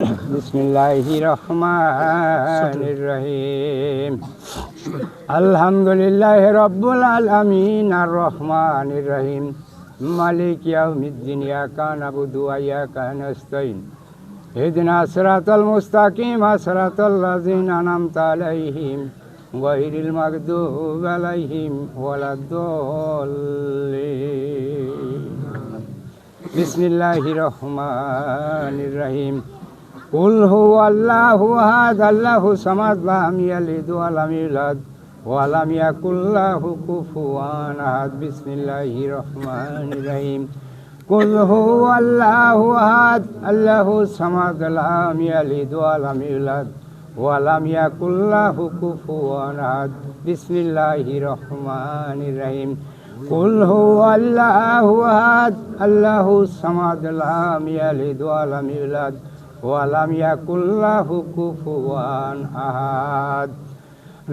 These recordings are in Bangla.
বিসমিল্লাহির রহমানির রহিম। আলহামদুলিল্লাহি রাব্বুল আলামিন আর রহমানির রহিম মালিক ইয়াউমিদ্দিন ইয়াকা নাবুদু ওয়া ইয়াকা নাস্তাইন ইহদিনাস সিরাতাল মুস্তাকিম সিরাতাল লাযিনা আন'আমতা আলাইহিম গায়রিল মাগদুবি আলাইহিম ওয়ালাদ-দাল্লিন। বিসমিল্লাহির রহমানির রহিম। কুল হুয়াল্লাহু আহাদ আল্লাহুস সামাদ লাম ইয়ালিদ ওয়া লাম ইউলাদ ওয়া লাম ইয়াকুল লাহু কুফুয়ান আহাদ। বিসমিল্লাহির রহমানির রহিম। কুল হুয়াল্লাহু আহাদ আল্লাহুস সামাদ লাম ইয়ালিদ ওয়া লাম ইউলাদ ওয়া লাম ইয়াকুল লাহু কুফুয়ান আহাদ। বিসমিল্লাহির রহমানির রহিম। কুল হুয়াল্লাহু আহাদ আল্লাহুস সামাদ লাম ইয়ালিদ ওয়া লাম ইউলাদ ওয়া লাম ইয়াকুল লাহু কুফুয়ান আহাদ।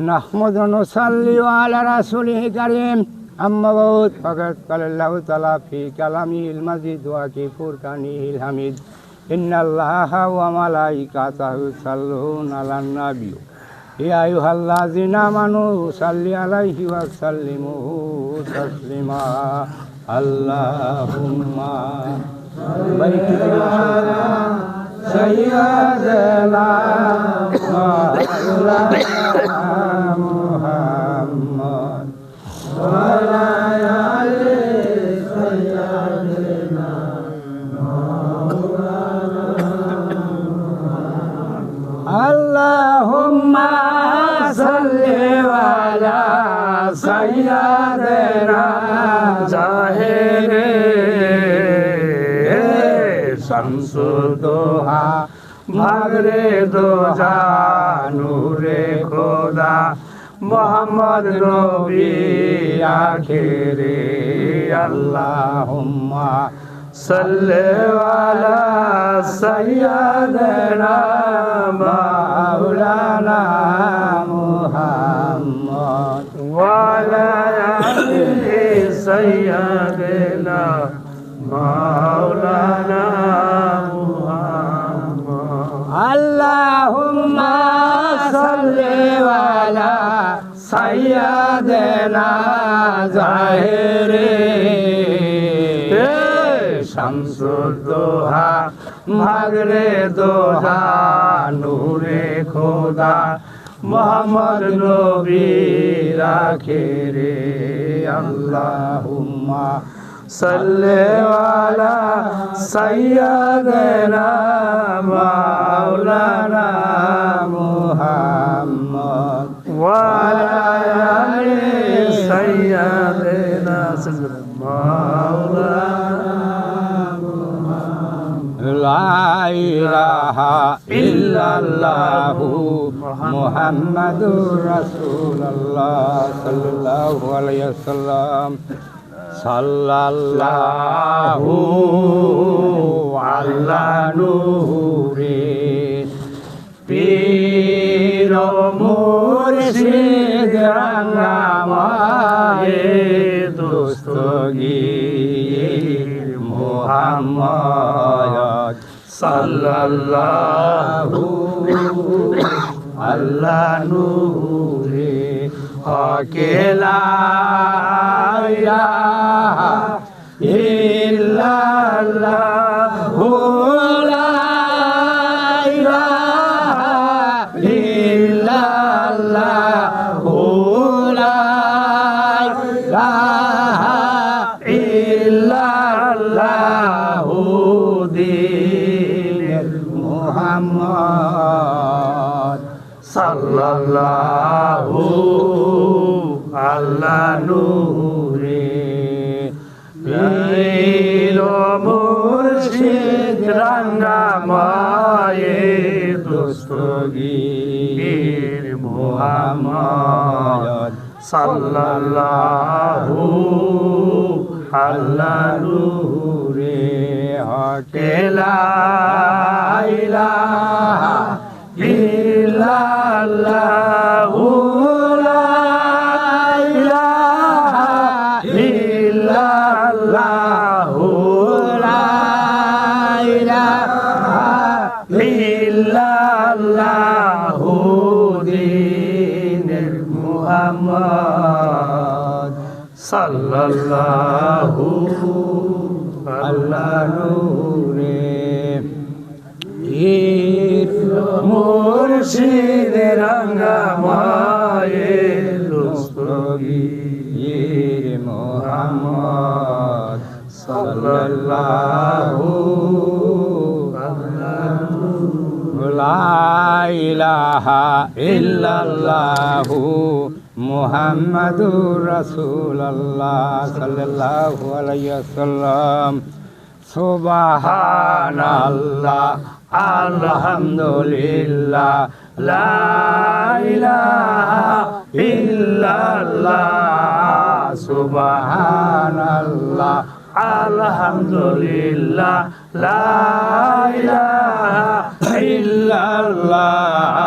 নাহমাদু ওয়া নুসাল্লি আলা রাসূলিল কারীম। আম্মা বা'দ ফাকাদ ক্বালাল্লাহু তাআলা ফি কালামিহিল মাজিদ ওয়া ফি ফুরকানিহিল হামিদ। ইন্নাল্লাহা ওয়া মালাইকাতাহু ইউসাল্লুনা আলান নাবী ইয়া আইয়ুহাল্লাযীনা আমানু সাল্লি আলাইহি ওয়া সাল্লিমু তাসলিমা। আল্লাহুম্মা বারিক আলা সাইয়্যিদিনা মাওলানা মুহাম্মদ ওয়া আলা আলি সাইয়্যিদিনা আল্লাহুম্মা সাল্লি আলা সাইয়্যিদিনা জাহিরে শামসুদ দোহা ভাগরে দোজা নূরে খোদা মোহাম্মদ নবী আখিরে। আল্লাহুম্মা সাল্লি আলা সাইয়্যিদিনা মাওলানা মুহাম্মদ ওয়া আলা আলি সাইয়্যিদিনা মাওলানা মুহাম্মদ। আল্লাহুম্মা সাল্লি আলা সাইয়্যিদিনা জাহিরে শামসুদ দোহা ভাগরে দোহা নূরে খোদা মোহাম্মদ নবী আখিরে। আল্লাহুম্মা সাল্লি আলা সাইয়্যিদিনা মাওলানা মুহাম্মদ ওয়া আলা আলি সাইয়্যিদিনা মাওলানা মুহাম্মদ। লা ইলাহা ইল্লাল্লাহু মুহাম্মাদুর রাসূলুল্লাহ সাল্লাল্লাহু আলাইহি ওয়াসাল্লাম। সাল্লাল্লাহু আলা নূরে পীর মুর্শিদ রাঙ্গামায়ে দস্তগীর মুহাম্মদ। সাল্লাল্লাহু আলা নূরে হকে লা ইলাহা ইল্লাল্লাহু লা ইলাহা ইল্লাল্লাহু লা ইলাহা ইল্লাল্লাহু দীনের মুহাম্মদ। সাল্লাল্লাহু আলা নূরে পীর মুর্শিদ রাঙ্গামায়ে দস্তগীর মুহাম্মদ। সাল্লাল্লাহু আলা নূরে হকে লা ইলাহা ইল্লাল্লাহু লা ইলাহা ইল্লাল্লাহু লা ইলাহা ইল্লাল্লাহু দীনে মুহাম্মদ সাল্লাল্লাহু আল্লাহ নূরে পীর মুর্শিদ রঙ্গা মায়ে দস্তগীর মুহাম্মদ সাল্লাল্লাহু লা ইলাহা ইল্লাল্লাহু মুহাম্মাদুর রাসূলুল্লাহ সাল্লাল্লাহু আলাইহি ওয়াসাল্লাম সুবহানাল্লাহ আলহামদুলিল্লাহ লা ইলাহা ইল্লাল্লাহ সুবহানাল্লাহ আলহামদুলিল্লাহ লা ইলাহা ইল্লাল্লাহ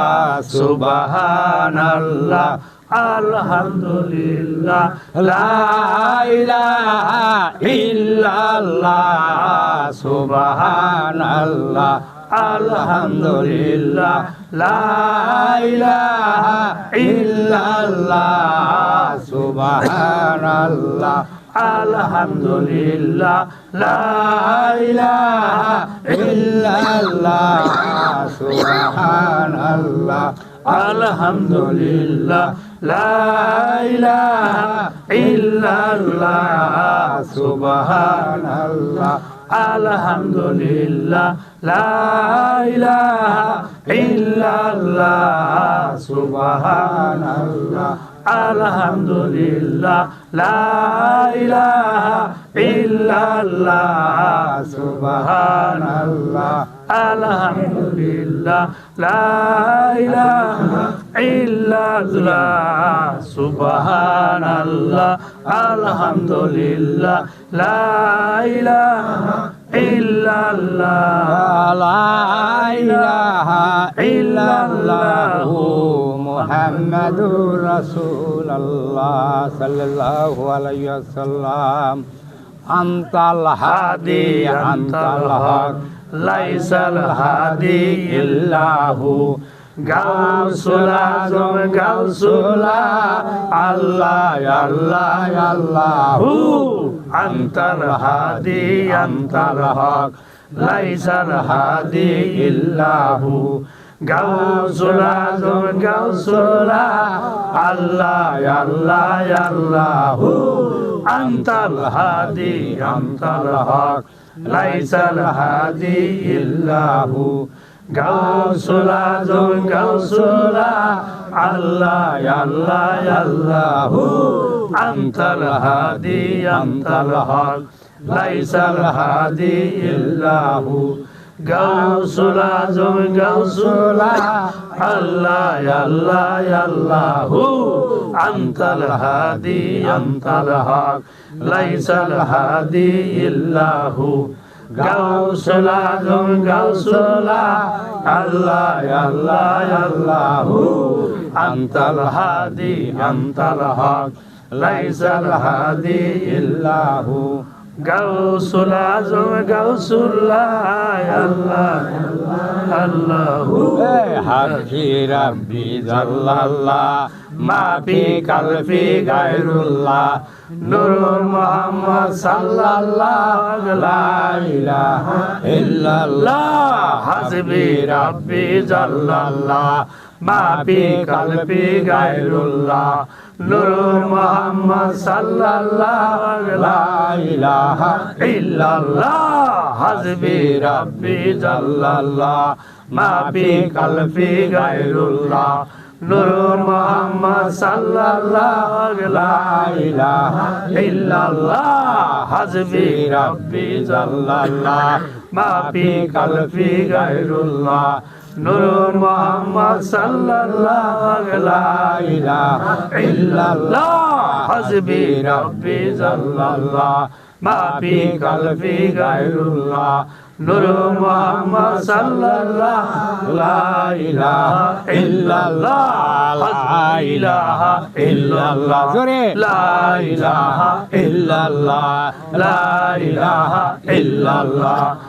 সুবহানাল্লাহ আলহামদুলিল্লাহ লা ইলাহা ইল্লাল্লাহ সুবহানাল্লাহ আলহামদুলিল্লাহ লা ইলাহা ইল্লাল্লাহ সুবহানাল্লাহ আলহামদুলিল্লাহ লা ইলাহা ইল্লাল্লাহ সুবহানাল্লাহ আলহামদুলিল্লাহ লা ইলাহা ইল্লাল্লাহ সুবহানাল্লাহ আলহামদুলিল্লাহ লা ইলাহা ইল্লাল্লাহ সুবহানাল্লাহ আলহামদুলিল্লাহ লা ইলাহা ইল্লাল্লাহ সুবহানাল্লাহ আলহামদুলিল্লাহ লা ইলাহা ইল্লাল্লাহ সুবহানাল্লাহ আলহামদুলিল্লাহ লা ইলাহা ইল্লাল্লাহ লা ইলাহা ইল্লাল্লাহু মুহাম্মাদুর রাসূলুল্লাহ সাল্লাল্লাহু আলাইহি ওয়াসাল্লাম আনতাল হাদি আনতাল হক লাইসাল হাদি ইল্লাহু গাউসুল আজম গাউসুলা আল্লাহ আল্লাহ আল্লাহু আনতাল হাদি আনতাল হক লাইসাল হাদি ইল্লাহু গাউসুল আজম গাউসুলা আল্লাহ আল্লাহ আল্লাহু আনতাল হাদি আনতাল হক লাইসাল হাদি ইল্লাহু গাউসুল আজম গাউসুলা আল্লাহ আল্লাহ আল্লাহু আনতাল হাদি আনতাল হক লাইসাল হাদি ইল্লাহু গাউসুল আজম গাউসুলা আল্লাহ আল্লাহ আল্লাহু আনতাল হাদি আনতাল হক লাইসাল হাদি ইল্লাহু গাউসুল আজম গাউসুলা আল্লাহ আল্লাহ আল্লাহু আনতাল হাদি আনতাল হক লাইসাল হাদি ইল্লাহু গাউসুল আজম গাউসুল্লাহ আল্লাহ আল্লাহু হাফি রাব্বি জাল্লাল্লাহ মাফি কালফি গায়রুল্লাহ নূরুল মুহাম্মদ সাল্লাল্লাহু লা ইলাহা ইল্লাল্লাহ হাসবি রাব্বি জাল্লাল্লাহ মাফি কালফি গায়রুল্লাহ নূরুল মুহাম্মদ সাল্লাল্লাহু লা ইলাহা ইল্লাল্লাহ হাসবি রাব্বি জাল্লাল্লাহ মাফি কালফি গায়রুল্লাহ নূরুল মুহাম্মদ সাল্লাল্লাহু লা ইলাহা ইল্লাল্লাহ হাসবি রাব্বি জাল্লাল্লাহ মাফি কালফি গায়রুল্লাহ নূরুল মুহাম্মদ সাল্লাল্লাহু লা ইলাহা ইল্লাল্লাহ হাসবি রাব্বি জাল্লাল্লাহ মাফি কালফি গায়রুল্লাহ নূরুল মুহাম্মদ সাল্লাল্লাহু লা ইলাহা ইল্লাল্লাহ লা ইলাহা ইল্লাল্লাহ জোরে লা ইলাহা ইল্লাল্লাহ লা ইলাহা ইল্লাল্লাহ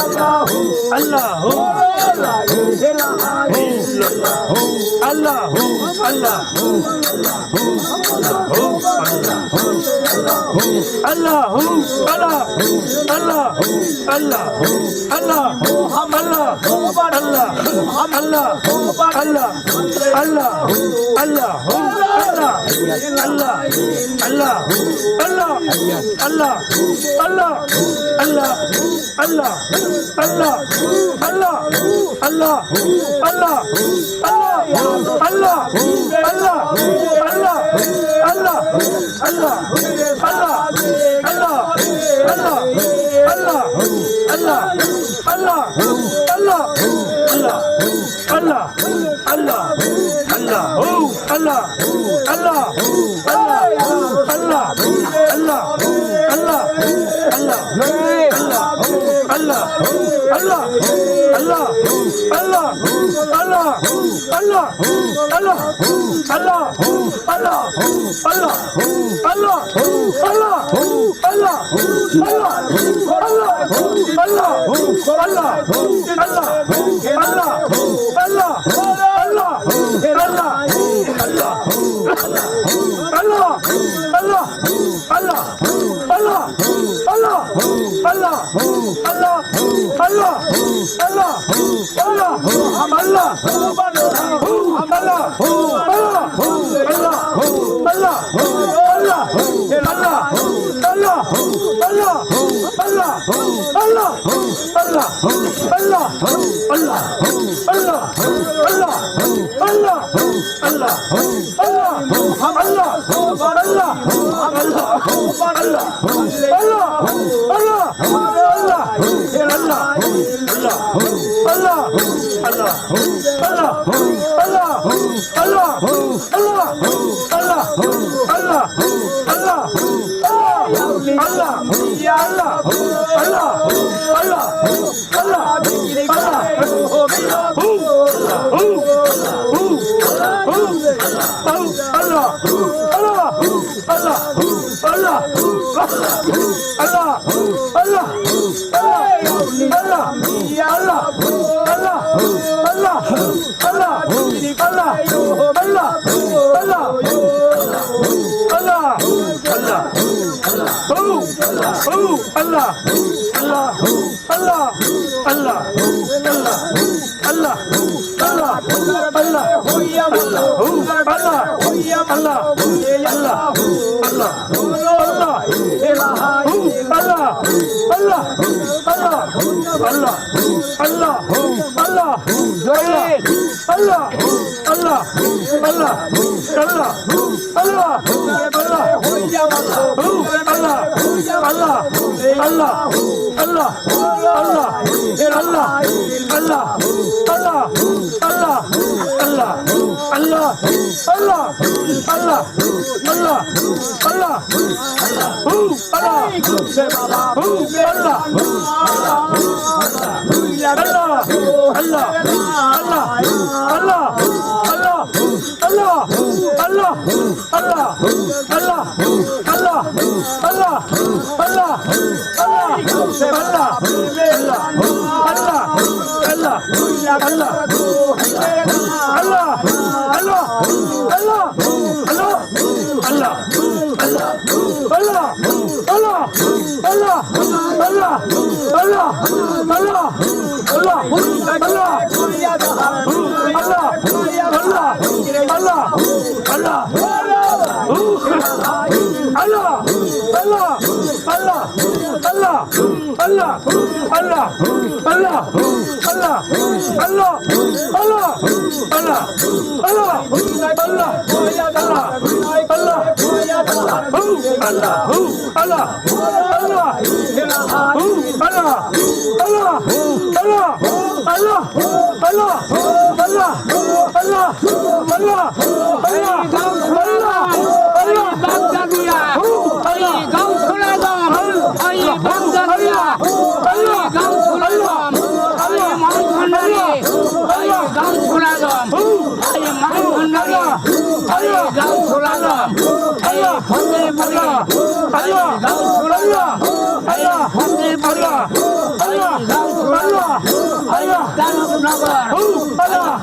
আল্লাহু আল্লাহু আল্লাহু আল্লাহু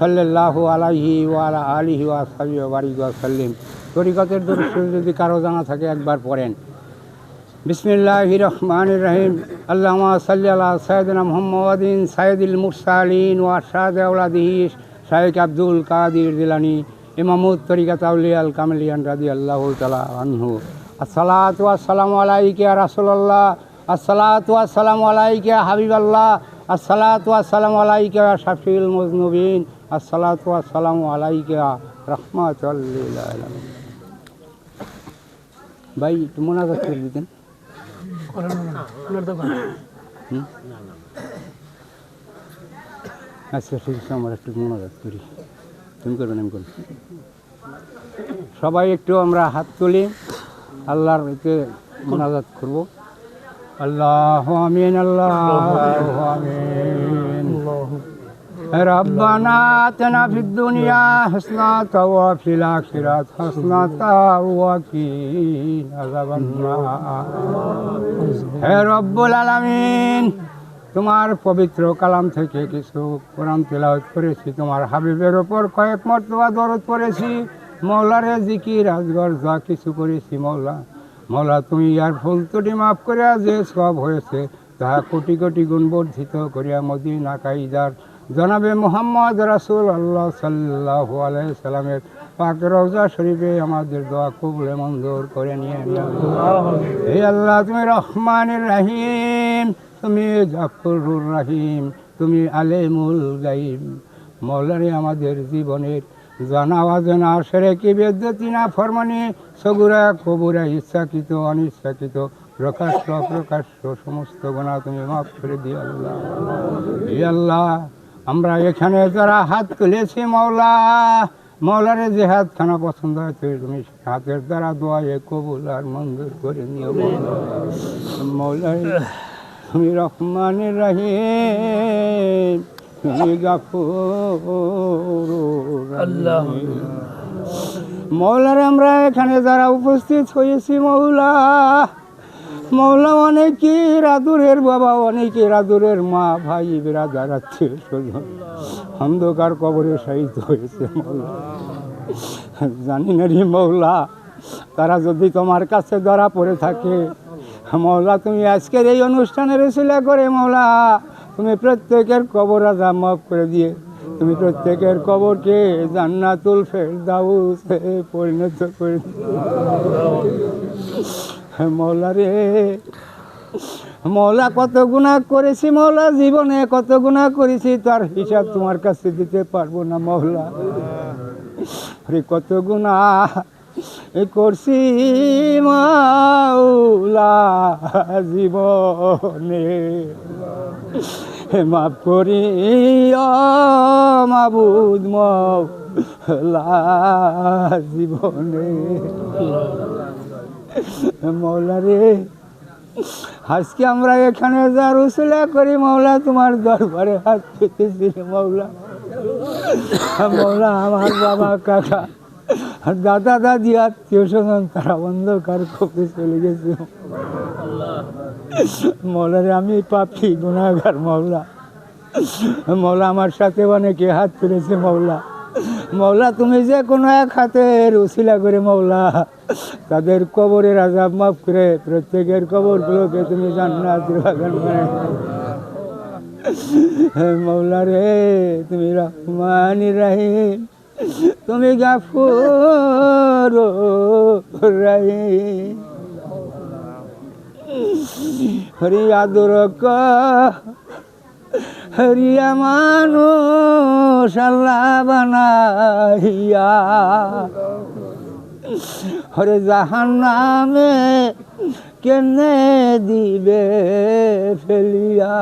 সাল্লাল্লাহু আলাইহি ওয়া আলা আলিহি ওয়া সাহবিহি ওয়া বারিক ওয়া সাল্লিম। তরিকতের দরুদ শরীফ যদি কারো জানা থাকে একবার পড়েন। বিসমিল্লাহির রহমানির রহিম। আল্লাহুম্মা সাল্লি আলা সাইয়্যিদিনা মুহাম্মাদিন সাইয়্যিদিল মুরসালিন ওয়া আশহাদি আওলাদিহি শাইখ আব্দুল কাদির জিলানী ইমামুত তরিকাত আউলিয়াল কামিলিয়ান রাদিয়াল্লাহু তাআলা আনহু। আসসালাতু ওয়াসসালামু আলাইকা ইয়া রাসূলুল্লাহ, আসসালাতু ওয়াসসালামু আলাইকা ইয়া হাবিবাল্লাহ, আসসালাতু ওয়াসসালামু আলাইকা ইয়া শাফিউল মুযনিবিন, আসসালাতু ওয়াসসালামু আলাইকা ইয়া রাহমাতুল লিল আলামিন। ভাই একটু মোনাজাত করে দিতেন। আচ্ছা ঠিক আছে, আমরা একটু মোনাজাত করি। তুমি করবেন, আমি করব। সবাই একটু আমরা হাত তুলি, আল্লাহর এতে মোনাজাত করব। আল্লাহু আমিন, আল্লাহু আমিন। ربنا آتنا في الدنيا حسنة وفي الآخرة حسنة وقنا عذاب النار। হে রব্বুল আলামিন, তোমার পবিত্র কালাম থেকে কিছু কোরআন তেলাওয়াত করেছি, তোমার হাবিবের ওপর কয়েক মর্তবা দরুদ পড়েছি, মওলারে জিকির আজগর যা কিছু করেছি মওলা তুমি ইয়ার ভুল ত্রুটি মাফ করিয়া যে সব হয়েছে তাহা কোটি কোটি গুণ বর্ধিত করিয়া মদিনা কাইদার জনাবে মুহাম্মদ রাসূলুল্লাহ সাল্লাল্লাহু আলাইহি সাল্লামের পাক রওজা শরীফে আমাদের দোয়া কবুলে মঞ্জুর করে নিয়ে হে আল্লাহ, তুমি রহমানুর রহিম, তুমি গফুরুর রহিম, তুমি আলিমুল গায়ব। মওলারে আমাদের জীবনের জানা অজানা শিরকি বিদআতি না ফরমানি সগুরা কবুরা ইচ্ছাকৃত অনিচ্ছাকৃত প্রকাশ্য সমস্ত গুনাহ তুমি মাফ করে দিও আল্লাহ। হে আল্লাহ, আমরা এখানে যারা হাত তুলেছি মওলারে যে হাতখানা পছন্দ হয় তুমি হাতের দ্বারা দোয়ায়ে কবুল আর মঞ্জুর করে নিও মওলারে। তুমি রহমানুর রহিম, তুমি গফুরুর রহিম। মওলারে আমরা এখানে যারা উপস্থিত হয়েছি মওলা অনেকের আদরের বাবা, অনেকের আদরের মা, ভাই বিরাদার আত্মীয় স্বজন অন্ধকার কবরে শহীদ হয়েছে মওলা। জানি না রে মওলা, তারা যদি তোমার কাছে ধরা পড়ে থাকে মওলা, তুমি আজকের এই অনুষ্ঠানের উসিলা করে মওলা তুমি প্রত্যেকের কবর আযাব মাফ করে দিয়ে তুমি প্রত্যেকের কবরকে জান্নাতুল ফেরদাউসে পরিণত করে মওলা রে। মওলা কত গুনাহ করেছি মওলা, জীবনে কত গুনাহ করেছি তার হিসাব তোমার কাছে দিতে পারবো না মওলা। আরে কত গুনাহ করছি মওলা জীবনে, মাফ করি মাবুদ মওলা জীবনে। মওলা রে, আজকে আমরা এখানে যার উসিলা করি মওলা তোমার দরবারে হাত পেতেছি মওলা। আমার বাবা কাকা দাদা দাদি আত্মীয় স্বজন তারা অন্ধকার কবরে চলে গেছে মওলা রে। আমি পাপী গুনাহগার মওলা, আমার সাথে অনেকে হাত তুলেছে মওলা তুমি যে কোনো এক হাতের উসিলা করে মওলা তাদের কবরের আযাব মাফ করে প্রত্যেকের কবরগুলোকে তুমি জান্নাতের বাগান বানাও মওলা রে। তুমি রহমানুর রহিম, তুমি গফুরুর রহিম। হরিয়া দুরক হরিয়া মানুষ আল্লাহ বানাইয়া হরে জাহান্নামে কেনে দিবে ফেলিয়া।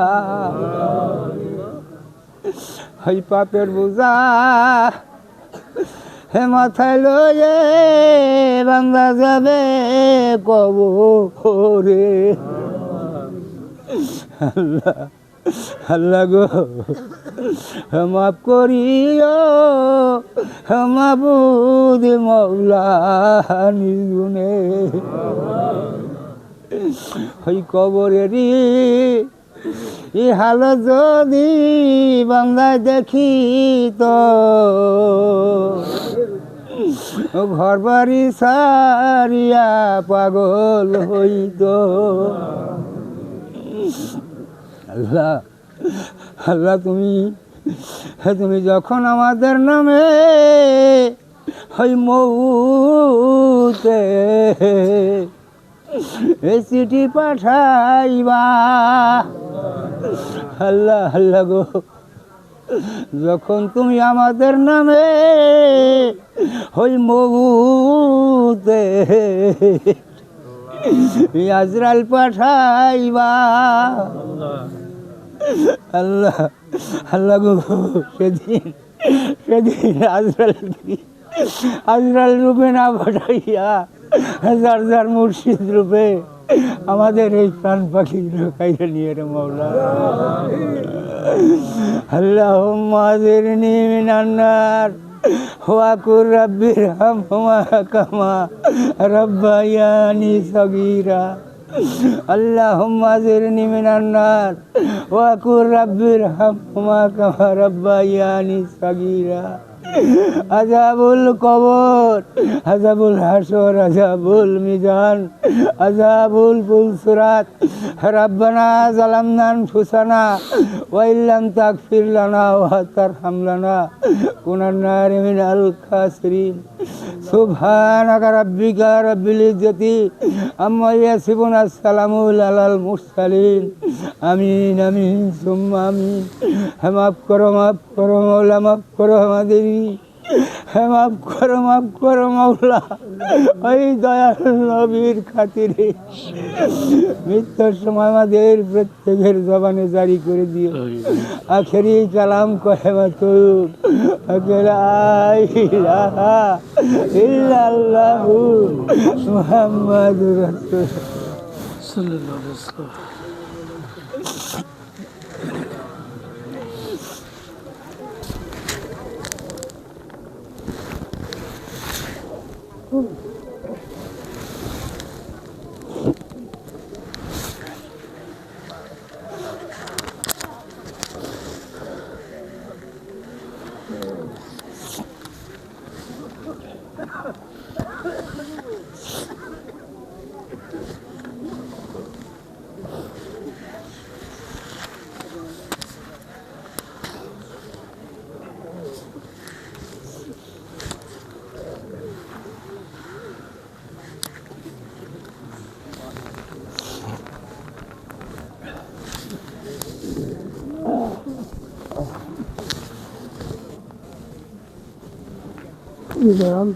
হই পাপের বোঝা হে মাথায় লয়ে বান্দা যাবে কবরে। আল্লাহ আল্লাহ গো মাফ করিও মাবুদ মওলা নিজ গুণে। ওই কবরেরই ই হাল যদি বাংলায় দেখি তো ঘর বাড়ি সারিয়া পাগল হইত। আল্লাহ আল্লাহ তুমি যখন আমাদের নামে ওই মৌতে এই চিঠি পাঠাইবা, আল্লাহ আল্লাহ গো, যখন তুমি আমাদের নামে ওই মৌতে আজরাল পাঠাইবা, আল্লাহ আল্লাহ গো, সেদিন আজরাল রূপে না পাঠাইয়া যার যার মুর্শিদ রূপে আমাদের এই প্রাণ পাখি কাইরে নিয়ে রে মৌলা। আল্লাহুম্মা আজিরনি মিনান নার ওয়া কুর রাব্বির হামহুমা কামা রাব্বায়ানি সগীরা। আল্লাহুম্মা আজিরনি মিনান নার ওয়া কুর রাব্বির হামহুমা কামা রাব্বায়ানি সগীরা। আযাবুল কবর, আযাবুল হাসর, আযাবুল মিজান, আযাবুল পুলসিরাত। রাব্বানা যালামনা আনফুসানা ওয়া ইল্লাম তাগফির লানা ওয়া তারহাম লানা কুনান্না মিনাল খাসিরিন। সুবহানাকা রাব্বিকা রাব্বিল ইজ্জাতি আম্মা ইয়াসিফুন, আসসালামু আলাল মুরসালিন। আমিন আমিন সুম্মা আমিন। মাফ করো মৌলা, মাফ করো আমাদেরই, মাফ করো মৌলা, ওই দয়াল নবীর খাতিরে মৃত্যুর সময় আমাদের প্রত্যেকের জবানে জারি করে দিও আখেরি কালাম কহেমাতু লা ইলাহা ইল্লাল্লাহু মুহাম্মাদুর রাসূলুল্লাহ সাল্লাল্লাহু আলাইহি ওয়াসাল্লাম। Güzel.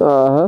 Aha.